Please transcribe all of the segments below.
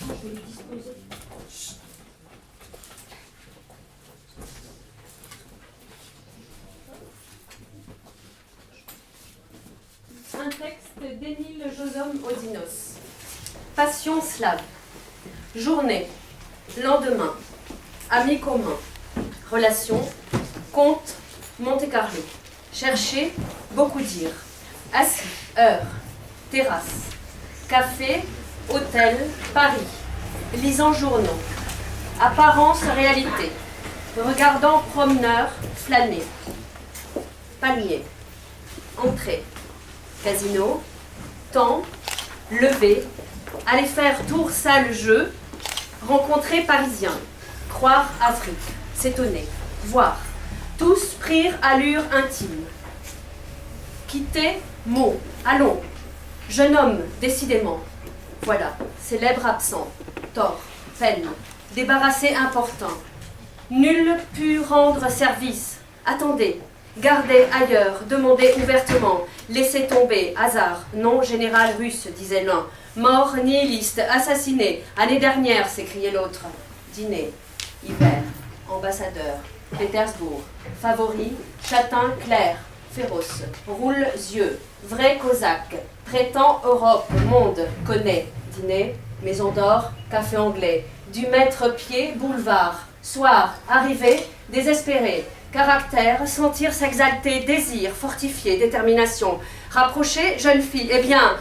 Je vais les disposer. Un texte d'Émile Josome Odinos. Passion slave. Journée. Lendemain. Amis communs. Relation. Conte. Monte-Carlo. Chercher. Beaucoup dire. Assis. Heure. Terrasse. Café. Hôtel. Paris. Lisant journaux. Apparence. Réalité. Regardant promeneur. Flâner. Palmier. Entrée. Casino, temps, lever, aller faire tour salle jeu, rencontrer Parisien, croire Afrique, s'étonner, voir, tous prirent allure intime. Quitter, mot, allons, jeune homme, décidément, voilà, célèbre absent, tort, peine, débarrassé important, nul put rendre service, attendez, gardez ailleurs, demandez ouvertement, laissez tomber, hasard, non général russe, disait l'un, mort nihiliste, assassiné, année dernière, s'écriait l'autre, dîner, hiver, ambassadeur, Pétersbourg, favori, châtain clair, féroce, roule yeux, vrai cosaque, prétend Europe, monde, connaît, dîner, maison d'or, café anglais, du maître-pied, boulevard, soir, arrivé, désespéré, caractère, sentir s'exalter, désir, fortifier, détermination, rapprocher, jeune fille, eh bien,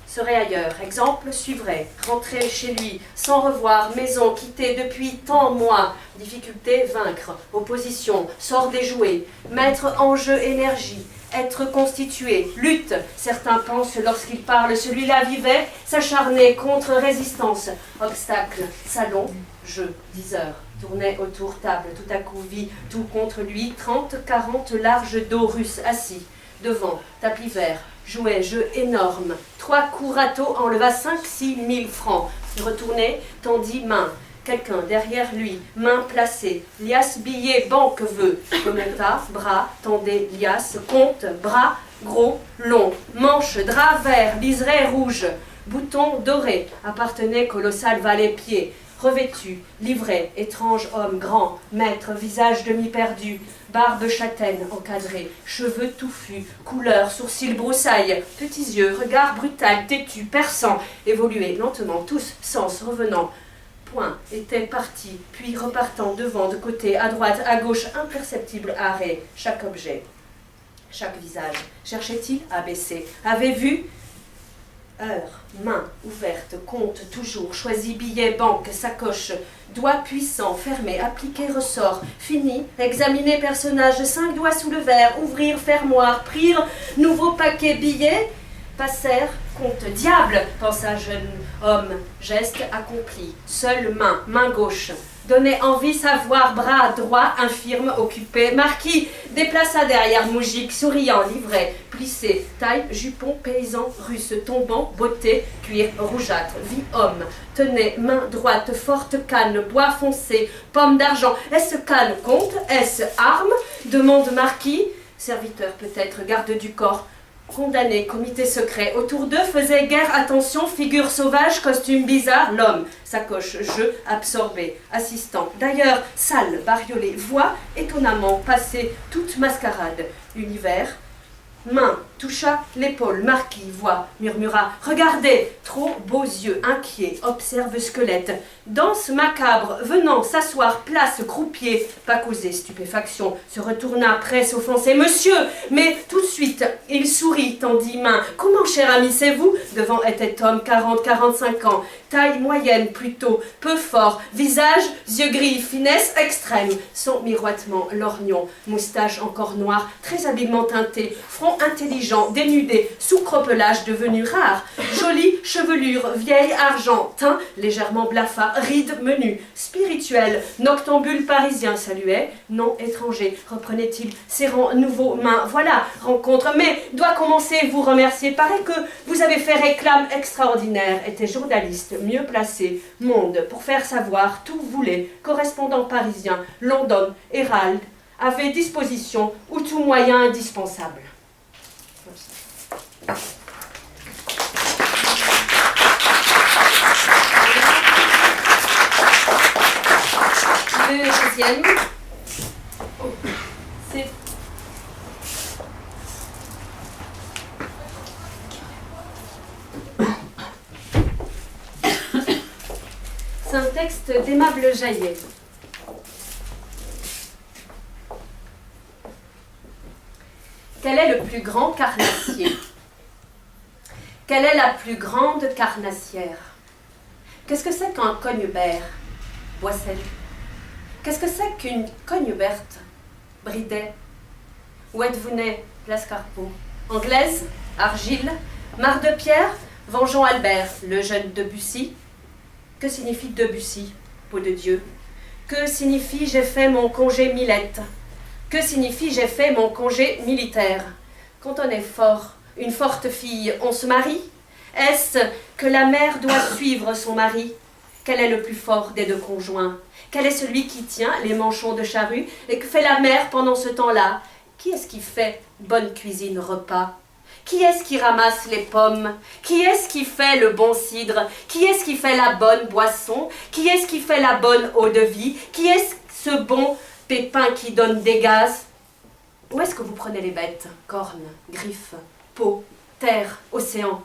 serait ailleurs, exemple suivrait, rentrer chez lui, sans revoir, maison quittée depuis tant mois, difficulté, vaincre, opposition, sort déjoué, mettre en jeu énergie, être constitué, lutte, certains pensent lorsqu'ils parlent, celui-là vivait, s'acharner contre résistance, obstacle, salon, jeu, 10 heures. Tournait autour table, tout à coup vit, tout contre lui, 30, 40 larges dos russes assis, devant, tapis vert, jouet, jeu énorme, 3 coups râteaux enleva 5-6 000 francs, retourné, tendit main, quelqu'un derrière lui, main placée, liasse billet, banque veut, commenta, bras, tendait liasse, compte, bras, gros, long, manche, drap vert, liseré rouge, bouton doré, appartenait colossal valet-pied, revêtu, livré, étrange homme grand, maître, visage demi-perdu, barbe châtaine encadrée, cheveux touffus, couleur, sourcils broussailles, petits yeux, regard brutal, têtu, perçant, évolué lentement, tous sens revenant. Point, était parti, puis repartant devant, de côté, à droite, à gauche, imperceptible arrêt, chaque objet, chaque visage. Cherchait-il à baisser, avait vu heure, main ouverte, compte toujours, choisi billet, banque, sacoche, doigt puissant, fermé, appliqué, ressort, fini, examiner personnage, 5 doigts sous le verre, ouvrir, fermoir, prir, nouveau paquet, billet, passèrent, compte, diable, pensa jeune homme, geste accompli, seule main, main gauche, donnait envie savoir, bras droit, infirme, occupé, marquis, déplaça derrière Moujik, souriant, livret, plissé, taille, jupon, paysan, russe, tombant, beauté, cuir, rougeâtre, vie homme, tenait, main droite, forte canne, bois foncé, pomme d'argent, est-ce canne, compte, est-ce arme, demande marquis, serviteur peut-être, garde du corps, condamné, comité secret, autour d'eux faisait guère attention, figure sauvage, costume bizarre, l'homme, sacoche, jeu, absorbé, assistant, d'ailleurs, sale, bariolé, voix, étonnamment, passé, toute mascarade, univers, main, toucha l'épaule, marquis, voix, murmura, regardez, trop beaux yeux, inquiets, observe squelette, danse macabre, venant s'asseoir, place, croupier, pas causé, stupéfaction, se retourna, presse offensée, monsieur, mais tout de suite, il sourit, tendit main, comment, cher ami, c'est vous, devant était homme, 40-45 ans, taille moyenne plutôt, peu fort, visage, yeux gris, finesse extrême, son miroitement, lorgnon, moustache encore noire, très habilement teintée, front intelligent, dénudé, sous-cropelage devenu rare, jolie chevelure, vieille argent, teint légèrement blafard, rides menues, spirituel, noctambule parisien, saluait, non étranger, reprenait-il, serrant nouveau main, voilà, rencontre, mais doit commencer, vous remercier, paraît que vous avez fait réclame extraordinaire, était journaliste, mieux placé, monde, pour faire savoir, tout voulait, correspondant parisien, London, Hérald, avait disposition ou tout moyen indispensable. deuxième, c'est un texte d'Aimable Jaillet. Quel est le plus grand carnassier? Quelle est la plus grande carnassière? Qu'est-ce que c'est qu'un cognebert? Boissel. Qu'est-ce que c'est qu'une cogneberte? Bridet. Où êtes-vous né? Place Carpeau. Anglaise? Argile? Mare de Pierre? Vengeant Albert, le jeune Debussy. Que signifie Debussy? Peau de Dieu. Que signifie j'ai fait mon congé Milette? Que signifie j'ai fait mon congé militaire? Quand on est fort, une forte fille, on se marie? Est-ce que la mère doit suivre son mari? Quel est le plus fort des deux conjoints? Quel est celui qui tient les manchons de charrue? Et que fait la mère pendant ce temps-là? Qui est-ce qui fait bonne cuisine repas? Qui est-ce qui ramasse les pommes? Qui est-ce qui fait le bon cidre? Qui est-ce qui fait la bonne boisson? Qui est-ce qui fait la bonne eau de vie? Qui est-ce ce bon pépin qui donne des gaz? Où est-ce que vous prenez les bêtes? Cornes, griffes, peau, terre, océan.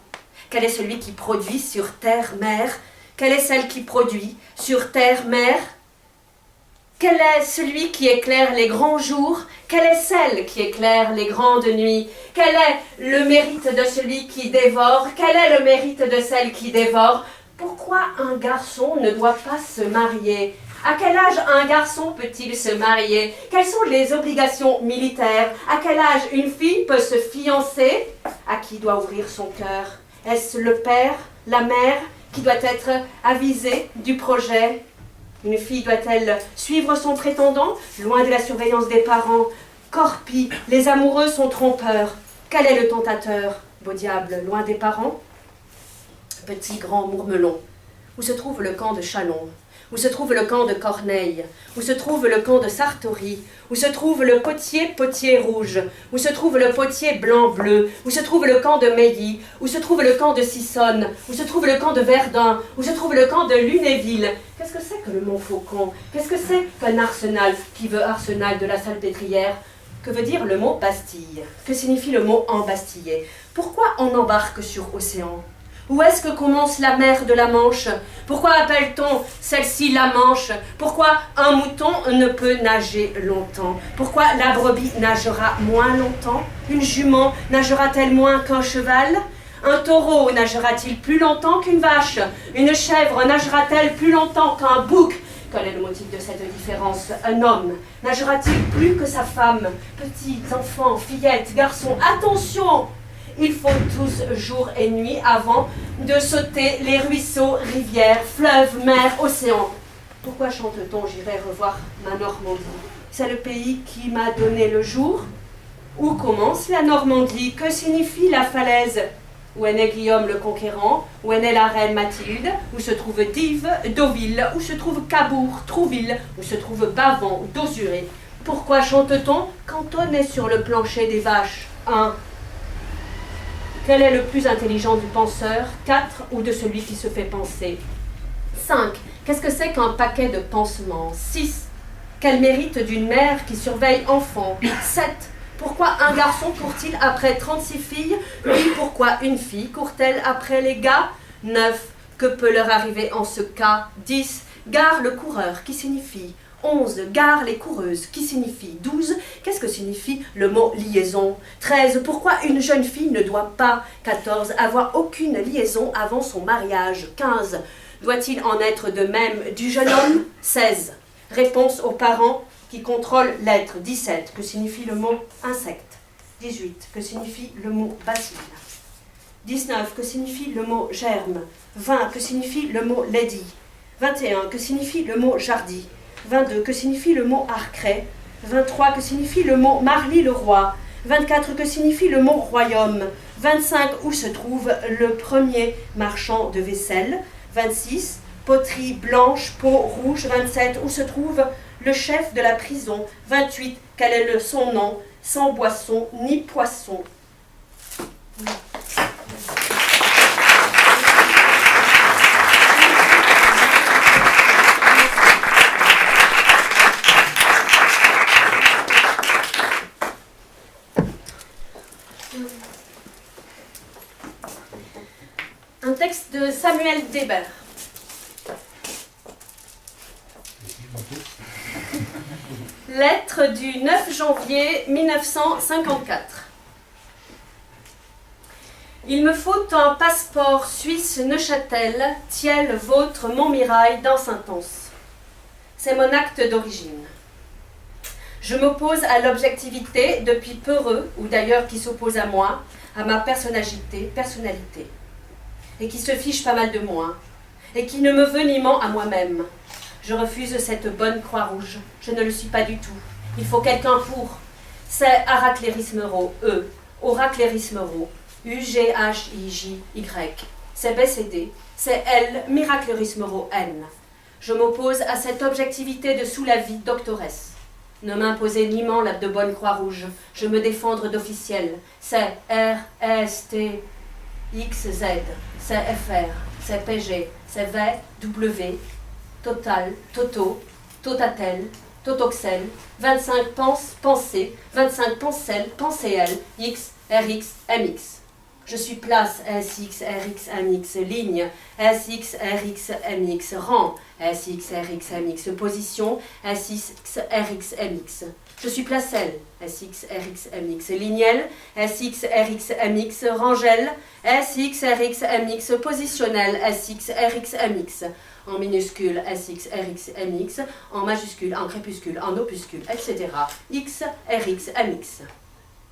Quel est celui qui produit sur terre, mer? Quelle est celle qui produit sur terre, mer? Quel est celui qui éclaire les grands jours? Quelle est celle qui éclaire les grandes nuits? Quel est le mérite de celui qui dévore? Quel est le mérite de celle qui dévore? Pourquoi un garçon ne doit pas se marier? À quel âge un garçon peut-il se marier? Quelles sont les obligations militaires? À quel âge une fille peut se fiancer? À qui doit ouvrir son cœur? Est-ce le père, la mère qui doit être avisée du projet? Une fille doit-elle suivre son prétendant, loin de la surveillance des parents? Corpi, les amoureux sont trompeurs. Quel est le tentateur? Beau diable, loin des parents? Petit grand Mourmelon, où se trouve le camp de Châlons? Où se trouve le camp de Corneille? Où se trouve le camp de Sartory? Où se trouve le potier rouge? Où se trouve le potier blanc-bleu? Où se trouve le camp de Meilly? Où se trouve le camp de Sissonne? Où se trouve le camp de Verdun? Où se trouve le camp de Lunéville? Qu'est-ce que c'est que le Montfaucon? Qu'est-ce que c'est qu'un arsenal? Qui veut arsenal de la Salpêtrière? Que veut dire le mot Bastille? Que signifie le mot embastiller? Pourquoi on embarque sur océan? Où est-ce que commence la mer de la Manche? Pourquoi appelle-t-on celle-ci la Manche? Pourquoi un mouton ne peut nager longtemps? Pourquoi la brebis nagera moins longtemps? Une jument nagera-t-elle moins qu'un cheval? Un taureau nagera-t-il plus longtemps qu'une vache? Une chèvre nagera-t-elle plus longtemps qu'un bouc? Quel est le motif de cette différence? Un homme nagera-t-il plus que sa femme? Petits enfants, fillettes, garçons, attention! Il faut tous, jour et nuit, avant de sauter les ruisseaux, rivières, fleuves, mers, océans. Pourquoi chante-t-on « J'irai revoir ma Normandie » C'est le pays qui m'a donné le jour. Où commence la Normandie? Que signifie la falaise? Où est né Guillaume le Conquérant? Où est née la reine Mathilde? Où se trouve Dives, Deauville? Où se trouve Cabourg, Trouville? Où se trouve Bavant, Dosuré? Pourquoi chante-t-on quand on est sur le plancher des vaches? 1. Quel est le plus intelligent du penseur? 4. Ou de celui qui se fait penser? 5. Qu'est-ce que c'est qu'un paquet de pansements? 6. Quel mérite d'une mère qui surveille enfant? 7. Pourquoi un garçon court-il après 36 filles? Lui, pourquoi une fille court-elle après les gars? 9. Que peut leur arriver en ce cas? 10. Gare le coureur, qui signifie? 11. Gare les coureuses, qui signifie? 12. Qu'est-ce que signifie le mot liaison? 13. Pourquoi une jeune fille ne doit pas? 14. Avoir aucune liaison avant son mariage? 15. Doit-il en être de même du jeune homme? 16. Réponse aux parents qui contrôlent l'être. 17. Que signifie le mot insecte? 18. Que signifie le mot bacille? 19. Que signifie le mot germe? 20. Que signifie le mot lady? 21. Que signifie le mot jardi? 22. Que signifie le mot arcret? 23. Que signifie le mot Marly-le-Roi? 24. Que signifie le mot royaume? 25. Où se trouve le premier marchand de vaisselle? 26. Poterie blanche, peau rouge. 27. Où se trouve le chef de la prison? 28. Quel est son nom? Sans boisson ni poisson. de Samuel Deber. Lettre du 9 janvier 1954. Il me faut un passeport suisse Neuchâtel, Thiel, Vôtre, Montmirail, dans Saint-Once. C'est mon acte d'origine. Je m'oppose à l'objectivité depuis peureux, ou d'ailleurs qui s'oppose à moi, à ma personnalité, et qui se fiche pas mal de moi, et qui ne me veut ni ment à moi-même. Je refuse cette bonne Croix-Rouge. Je ne le suis pas du tout. Il faut quelqu'un pour. C'est Aracléris Meurot, Oracléris Meurot, U-G-H-I-J-Y. C'est BCD, c'est L, Miracleris Meurot, N. Je m'oppose à cette objectivité de sous la vie doctoresse. Ne m'imposez ni ment la de bonne Croix-Rouge. Je me défendre d'officiel. C'est R, S, T, X, Z. C'est FR, c'est PG, c'est V, W. Total, Toto, Totatel, Totoxel, 25 pensées, 25 penselles, penséelles, X, RX, MX. Je suis place SX, RX, MX, ligne SX, RX, MX, rang SX, RX, MX, position SX, RX, MX. Je suis placelle SX, RX, MX, lignelle SX, RX, MX, rangelle SX, RX, MX, positionnelle SX, RX, MX. En minuscule SX, RX, MX, en majuscule, en crépuscule, en opuscule, etc. X, RX, MX.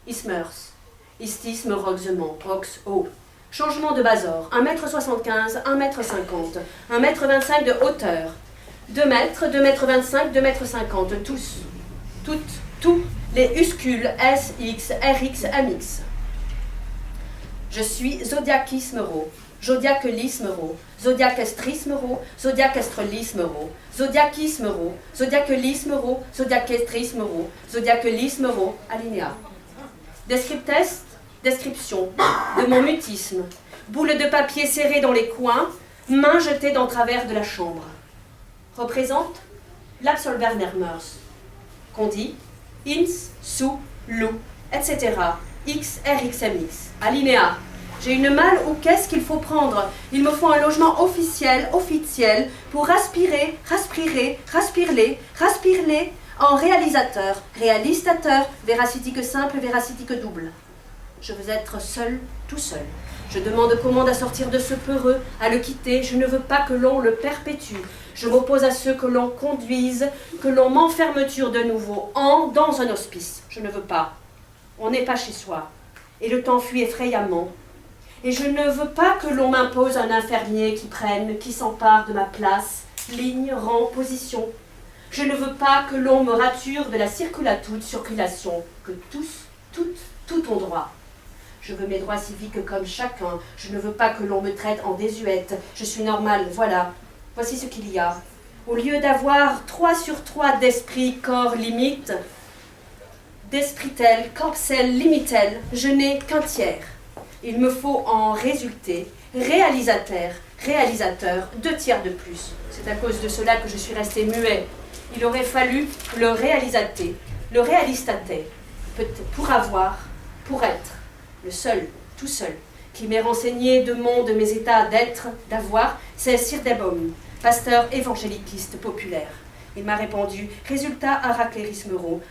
Ismers. Istis, Meroxement, Rox, O. Changement de basor, 1m75, 1m50, 1m25 de hauteur, 2 m, 2m25, 2m50, tous, tous les uscules S, X, RX, MX. Je suis Zodiacismero, Zodiacelismero, Zodiacestrismero, Zodiacestrelismero, Zodiacismero, Zodiacelismero, Zodiacestrismero, Zodiacelismero, alinéa. Description de mon mutisme. Boule de papier serrée dans les coins, main jetée dans travers de la chambre. Représente l'Absolvernermers. Qu'on dit ins, sous, loup, etc. X, RX, MX. Alinéa. J'ai une malle ou qu'est-ce qu'il faut prendre? Il me faut un logement officiel pour aspirer, raspire-les, en réalisateur, réalistateur, véracitique simple, véracitique double. Je veux être seul, tout seul. Je demande commande à sortir de ce peureux, à le quitter. Je ne veux pas que l'on le perpétue. Je m'oppose à ceux que l'on conduise, que l'on m'enfermeture de nouveau dans un hospice. Je ne veux pas. On n'est pas chez soi. Et le temps fuit effrayamment. Et je ne veux pas que l'on m'impose un infirmier qui s'empare de ma place, ligne, rang, position. Je ne veux pas que l'on me rature de la circulation, que tout ont droit. Je veux mes droits civiques comme chacun. Je ne veux pas que l'on me traite en désuète. Je suis normale, voilà. Voici ce qu'il y a. Au lieu d'avoir 3 sur 3 d'esprit, corps, limite, d'esprit tel, corpsel, limitel, je n'ai qu'un tiers. Il me faut en résulter réalisateur, 2 tiers de plus. C'est à cause de cela que je suis restée muet. Il aurait fallu le réalistater, pour être, le seul, tout seul, qui m'ait renseigné de mes états d'être, d'avoir, c'est Sirdebom, pasteur évangéliquiste populaire. Il m'a répondu, résultat Aracléris Meurot,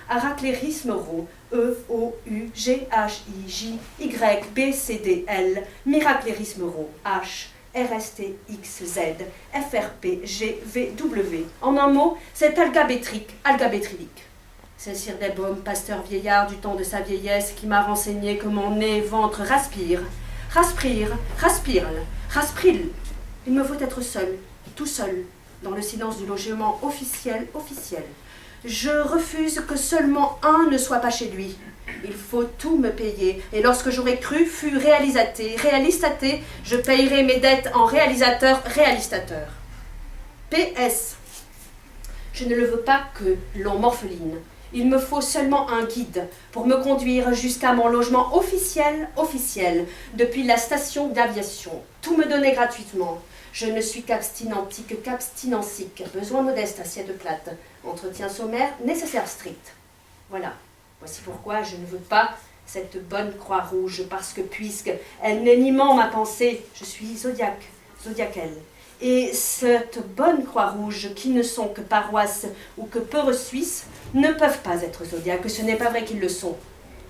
E-O-U-G-H-I-J-Y-B-C-D-L, Miracléris Meurot, H, R-S-T-X-Z, F-R-P-G-V-W. En un mot, c'est algabétrique. C'est Sirdebom, pasteur vieillard du temps de sa vieillesse, qui m'a renseigné que mon nez, ventre raspire. Il me faut être seul, tout seul, dans le silence du logement officiel. Je refuse que seulement un ne soit pas chez lui. Il faut tout me payer. Et lorsque j'aurai cru, fut réalistaté, je payerai mes dettes en réalistateur. PS. Je ne le veux pas que l'on m'orpheline. Il me faut seulement un guide pour me conduire jusqu'à mon logement officiel, depuis la station d'aviation. Tout me donner gratuitement. Je ne suis qu'abstinentique, besoin modeste, assiette plate, entretien sommaire, nécessaire strict. Voilà, voici pourquoi je ne veux pas cette bonne Croix-Rouge, parce que puisque elle n'est ni ment ma pensée, je suis zodiaque, zodiacales. Et cette bonne Croix-Rouge, qui ne sont que paroisses ou que peureux suisses, ne peuvent pas être zodiaques. Ce n'est pas vrai qu'ils le sont.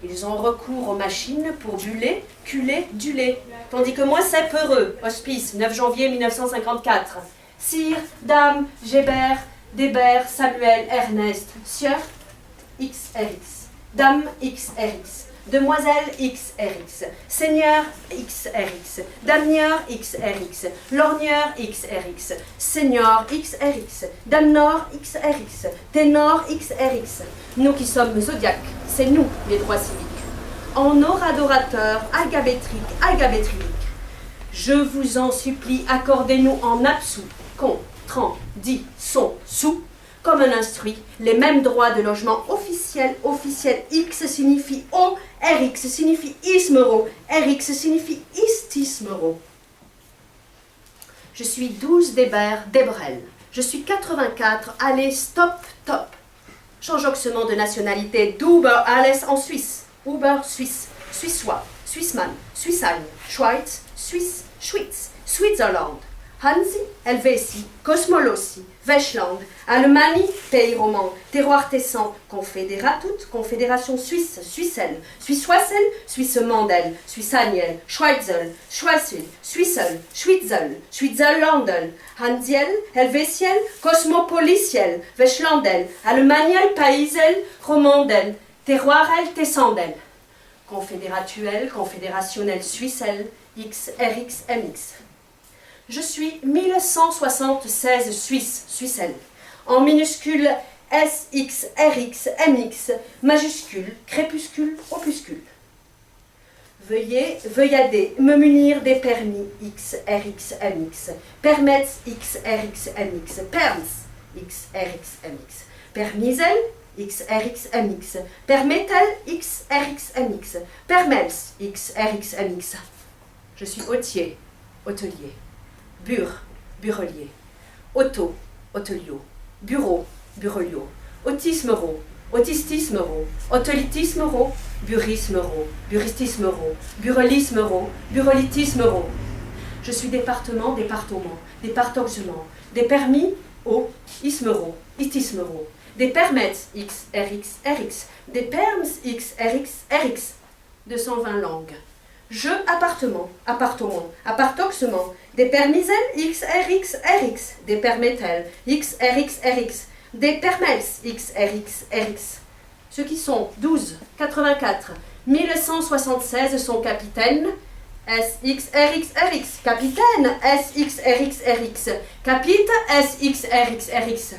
Ils ont recours aux machines pour buller, culer, duler. Tandis que moi, c'est peureux. Hospice, 9 janvier 1954. Sire, Dame, Gébert, Débert, Samuel, Ernest, Sieur, XRX. Dame, XRX. Demoiselle XRX, Seigneur XRX, Damnieur XRX, Lorgneur XRX, Seigneur XRX, Damnor XRX, Ténor XRX. Nous qui sommes zodiaques, c'est nous les droits civiques. En or adorateur, agabétrique, je vous en supplie, accordez-nous en absous, con, tran, dit, son, sous, comme un instruit, les mêmes droits de logement officiel. X signifie O, RX signifie ismero, RX signifie istismero. Je suis 12 d'Hébert d'Ebrel. Je suis 84, allez, stop, top. Changeoxement de nationalité d'Uber, alles en Suisse. Uber, Suisse, Suissois, Swissman, Suissagne, Schweiz, Suisse, Schwyz, Switzerland. Hansi, Helvétie, Cosmolossi, Westland, Allemagne, pays roman, terroir tessan, confédératut, confédération suisse, Suisselle, Suissoisel, Suisse-Mandel, Suissaniel, Schweizel, Schweizl, Suissel, Schwitzel, Schwitzerlandel, Hansiel, Helvétiel, Cosmopoliciel, Westlandel, Allemagnel, Paisel, Romandel, terroirel, tessandel. Confédératuel, confédérationnel, Suissel, XRX, MX. Je suis 1176 Suisse, Suisselle, en minuscule SX, RX, MX, majuscule, crépuscule, opuscule. Veuillez me munir des permis X, RX, MX, permets X, RX, MX, perms X, RX, MX, permisel X, RX, MX, permettel X, RX, MX, permels X, RX, MX. Je suis hôtier, hôtelier. Burelier, auto, hôtelio, bureau, burelio, autismero, autistismero, hôtelitismero, burismero, buristismero, burelismero, burelitismero. Je suis département, départoxement, des permis, au, ismero, itismero, des permets, X, RX, RX, des perms, X, RX, RX, 220 langues. Je, appartement, appartoxement, des permisels X, RX, RX, des permettels X, RX, RX, des permels X, RX, RX. Ceux qui sont 12, 84, 1176 sont capitaines, SX, RX, RX, capitaine, SX, RX, RX, capite, SX, RX, RX.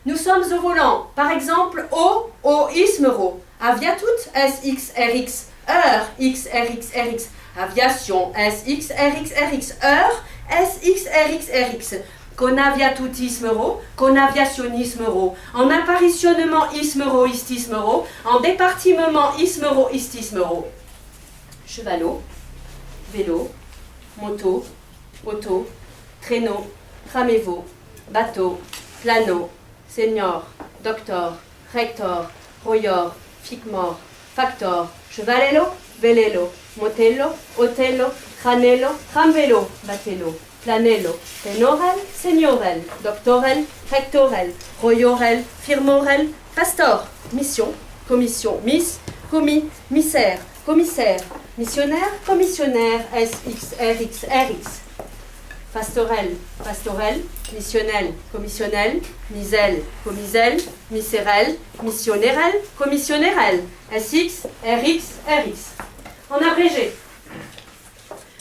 Nous sommes au volant, par exemple, O, ismero, aviatut, SX, RX, heure, X, RX, RX, aviation, SX, RX, RX, heure, SX, RX, RX, conaviatutismero, conaviationismero, en apparitionnement ismero, istismero, en départimement ismero, istismero. Chevalot, vélo, moto, auto, traîneau, tramévo, bateau, plano, senior, doctor, rector, royor, ficmor, factor, chevalello, velelo, motello, otello, cranello, tramvelo, batello, planello, tenorel, seniorel, doctorel, rectorel, royorel, firmorel, pastor, mission, commission, miss, commis, missaire, commissaire, missionnaire, commissionnaire, SX, RX, RX. Pastorel, pastorel, missionnel, commissionnel, misel, commisel, misérel, missionnairel, commissionnérel, SX, RX, RX. En abrégé.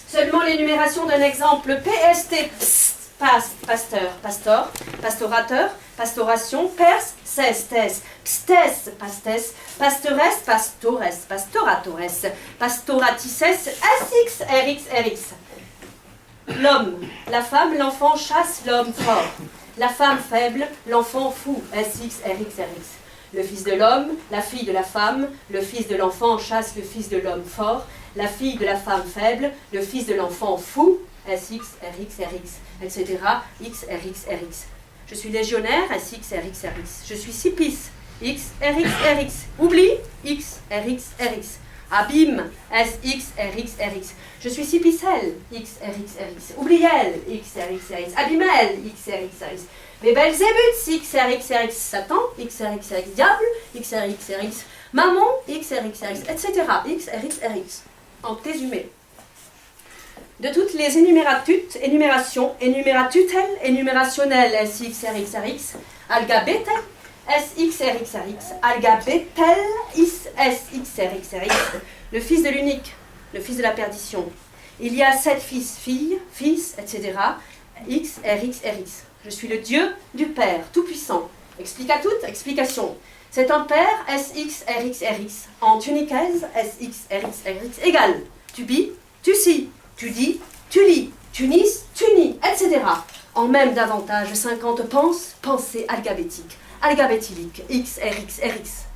Seulement l'énumération d'un exemple PST, pst, past, pasteur, pastor, pastorateur, pastoration, pers, cestes, pstes, pastes, pasteures, pastores, pastoratores, pastoratices, SX, RX, RX. L'homme, la femme, l'enfant chasse l'homme fort. La femme faible, l'enfant fou, SX, RX, RX. Le fils de l'homme, la fille de la femme, le fils de l'enfant chasse le fils de l'homme fort. La fille de la femme faible, le fils de l'enfant fou, SX, RX, RX, etc. X, RX, RX. Je suis légionnaire, SX, RX, RX. Je suis Sipice, X, RX, RX. Oublie, X, RX, RX. Abîme, SX, RX, RX. Je suis Cipicelle, X, RX, RX. Oubliel, X, RX, RX. Abimel, X, RX, RX. Mais Belzébuth, X, RX, RX. Satan, X, RX, RX. Diable, X, RX, RX. Maman, X, RX, RX, etc. X, RX, RX. En résumé. De toutes les énumératutes, énumérations, énumératutelles, énumérationnelles, SX, RX, RX. Algabetel, SX, RX, RX. Algabetel, SX, RX, RX. Le fils de l'unique, le fils de la perdition. Il y a 7 fils, filles, fils, etc. X, RX, RX. Je suis le Dieu du Père, tout-puissant. Explique à toute, explication. C'est un Père, SX, RX, RX. En tunicaise, SX, RX, RX égale. Tu bis, tu scies, tu dis, tu lis, tu nisses, tu nies, etc. En même davantage 50 pensées algabétiques, algabétiliques, X, RX, RX.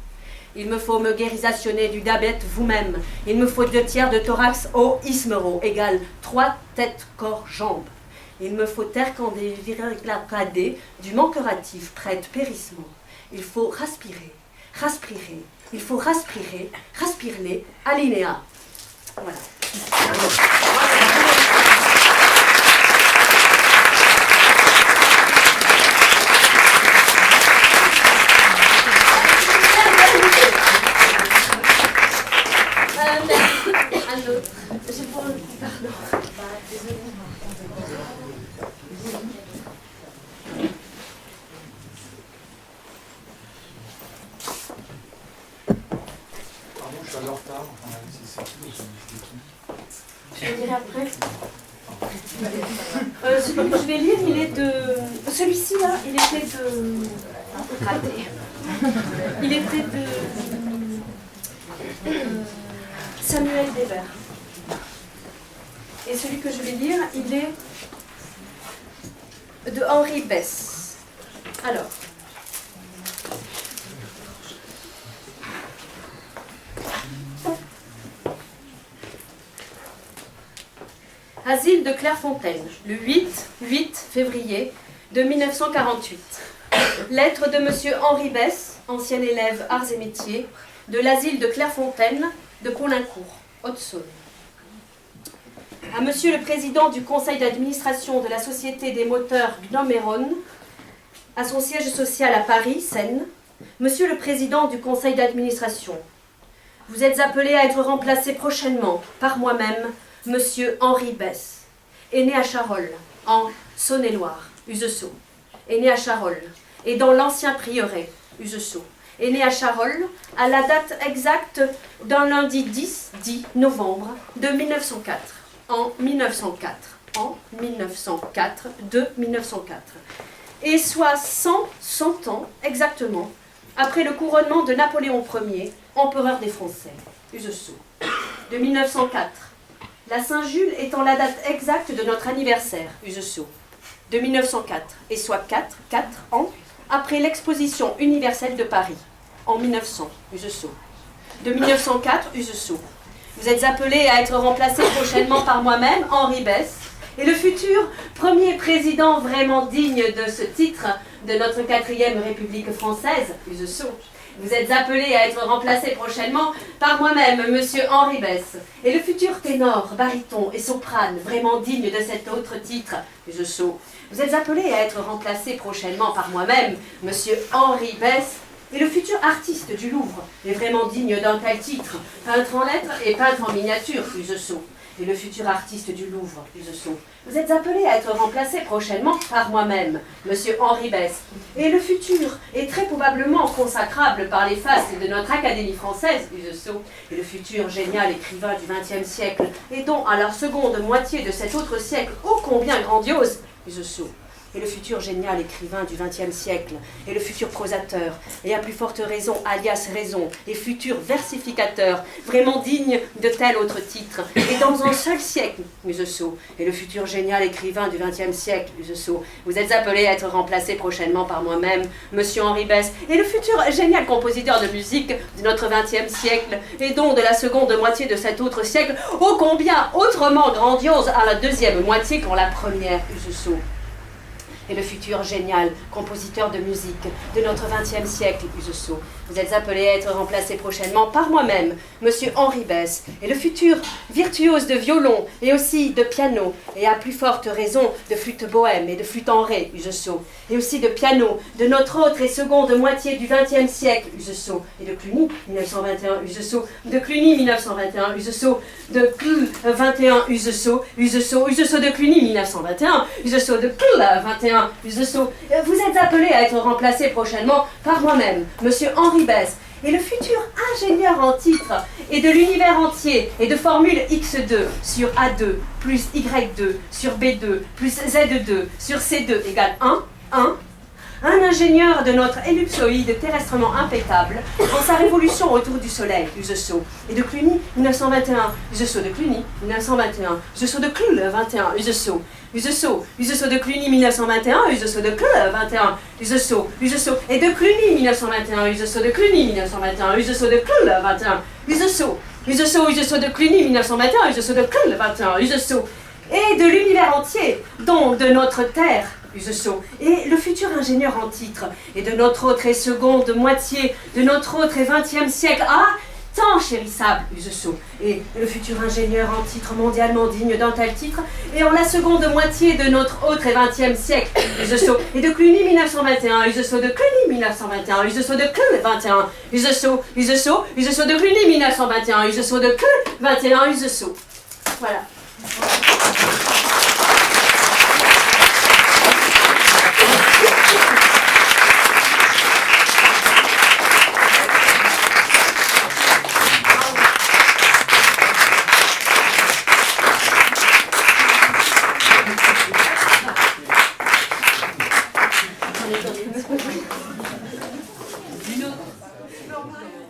Il me faut me guérisationner du diabète vous-même. Il me faut 2 tiers de thorax au ismero, égale 3 têtes, corps, jambes. Il me faut tercander, viraclader du manqueratif, prête, périssement. Il faut respirer, respirer. Il faut respirer, respire-les, alinéa. Voilà. Un autre. J'ai pas envie, pardon. Je suis en retard. Je le dirai après. Celui que je vais lire, il est de... Celui-ci, là, il était de... Raté. Il était de... Samuel Weber. Et celui que je vais lire, il est de Henri Bess. Alors... Asile de Clairefontaine, le 8 février de 1948. Lettre de Monsieur Henri Bess, ancien élève arts et métiers, de l'asile de Clairefontaine de Caulaincourt, Haute-Saône. À Monsieur le Président du Conseil d'administration de la Société des moteurs Gnomeron, à son siège social à Paris, Seine, Monsieur le Président du Conseil d'administration, vous êtes appelé à être remplacé prochainement par moi-même, Monsieur Henri Bess, est né à Charolles, en Saône-et-Loire, Uzeçaux, est né à Charolles, et dans l'ancien prieuré, Uzeçaux, est né à Charolles, à la date exacte d'un lundi 10 novembre de 1904, en 1904, de 1904, et soit 100 ans exactement après le couronnement de Napoléon Ier, empereur des Français, Uzeçaux, de 1904. La Saint-Jules étant la date exacte de notre anniversaire, Uzeçaux, de 1904, et soit 4 ans après l'exposition universelle de Paris, en 1900, Uzeçaux. De 1904, Uzeçaux. Vous êtes appelé à être remplacé prochainement par moi-même, Henri Bess, et le futur premier président vraiment digne de ce titre de notre 4e République française, Uzeçaux. Vous êtes appelé à être remplacé prochainement par moi-même, Monsieur Henri Bess, et le futur ténor, baryton et soprane, vraiment digne de cet autre titre, Uzeçaux. Vous êtes appelé à être remplacé prochainement par moi-même, Monsieur Henri Bess, et le futur artiste du Louvre, et vraiment digne d'un tel titre, peintre en lettres et peintre en miniature, Uzeçaux. Et le futur artiste du Louvre, Uzeçaux. Vous êtes appelé à être remplacé prochainement par moi-même, Monsieur Henri Bess. Et le futur est très probablement consacrable par les fastes de notre Académie française, Uzeçaux. Et le futur génial écrivain du XXe siècle, et dont à la seconde moitié de cet autre siècle, ô combien grandiose, Uzeçaux. Et le futur génial écrivain du XXe siècle, et le futur prosateur, et à plus forte raison, alias raison, et futur versificateur, vraiment digne de tel autre titre, et dans un seul siècle, Uzeçaux, et le futur génial écrivain du XXe siècle, Uzeçaux, vous êtes appelé à être remplacé prochainement par moi-même, Monsieur Henri Bess, et le futur génial compositeur de musique de notre XXe siècle, et donc de la seconde moitié de cet autre siècle, ô combien autrement grandiose à la deuxième moitié qu'en la première, Uzeçaux. et le futur génial compositeur de musique de notre XXe siècle, Usoso. Vous êtes appelé à être remplacé prochainement par moi-même, Monsieur Henri Besse, et le futur virtuose de violon et aussi de piano, et à plus forte raison de flûte bohème et de flûte en ré, Usoso, et aussi de piano de notre autre et seconde moitié du XXe siècle, Usoso, et de Cluny, 1921, Usoso, de Cluny, 1921, Usoso, de Cluny, 21, Usoso, Usoso de Cluny, 1921, Usoso de Cluny, 21, Usoso. Vous êtes appelé à être remplacé prochainement par moi-même, Monsieur Henri Besse, et le futur ingénieur en titre et de l'univers entier et de formule X2 sur A2 plus Y2 sur B2 plus Z2 sur C2 égale 1, un ingénieur de notre ellipsoïde terrestrement impeccable en sa révolution autour du soleil, Usoso, et de Cluny, 1921, Usoso de Cluny, 1921, Usoso de Cluny, 21, Usoso, Usoso de Cluny, 1921, Usoso de Cluny, 21, Usoso, et de Cluny, 1921, Usoso de Cluny, 1921, Usoso de Cluny, 21, Usoso de Cluny, 1921, Usoso de Cluny, 21, Usoso, et de l'univers entier, dont de notre terre, Usoso, et le futur ingénieur en titre, et de notre autre et seconde moitié, de notre autre et XXe siècle, tant chérissable, Usoso, et le futur ingénieur en titre mondialement digne d'un tel titre, et en la seconde moitié de notre autre et XXe siècle, Usoso, et de Cluny 1921, Usoso de Cluny 1921, Usoso de Cluny 21, Usoso de Cluny 1921, Usoso de Cluny 21, Usoso. Voilà. Une autre.